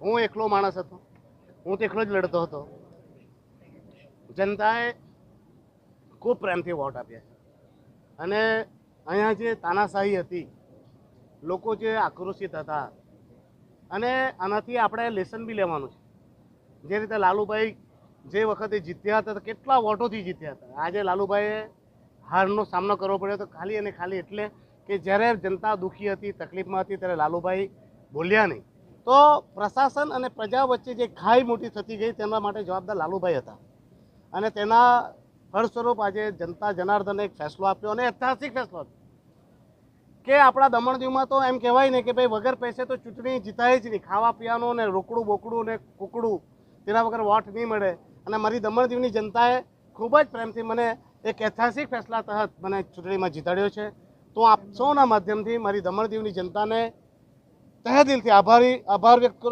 હું એકલો માણસ હતો, હું તો એકલો જ લડતો હતો. જનતાએ ખૂબ પ્રેમથી વોટ આપ્યા અને અહીંયા જે તાનાશાહી હતી, લોકો જે આક્રોશિત હતા, અને આનાથી આપણે લેસન બી લેવાનું છે. જે રીતે લાલુભાઈ જે વખતે જીત્યા હતા, કેટલા વોટોથી જીત્યા હતા. આજે લાલુભાઈએ હારનો સામનો કરવો પડ્યો તો ખાલી અને ખાલી એટલે કે જ્યારે જનતા દુઃખી હતી, તકલીફમાં હતી, ત્યારે લાલુભાઈ બોલ્યા નહીં. તો પ્રશાસન અને પ્રજા વચ્ચે જે ખાઈ મોટી થતી ગઈ તેના માટે જવાબદાર લાલુભાઈ હતા. અને તેના ફળસ્વરૂપ આજે જનતા જનાર્દને એક ફેસલો આપ્યો, અને ઐતિહાસિક ફેસલો આપ્યો કે આપણા દમણ-દીવમાં તો એમ કહેવાય ને કે ભાઈ વગર પૈસે તો ચૂંટણી જીતાય જ નહીં. ખાવા પીવાનું ને રોકડું બોકડું ને કુકડું, તેના વગર વોટ નહીં મળે. અને મારી દમણ-દીવની જનતાએ ખૂબ જ પ્રેમથી મને એક ઐતિહાસિક ફેસલા તહત મને ચૂંટણીમાં જીતાડ્યો છે. તો આપ સૌના માધ્યમથી મારી દમણ-દીવની જનતાને તહે દિલથી આભાર વ્યક્ત કરું.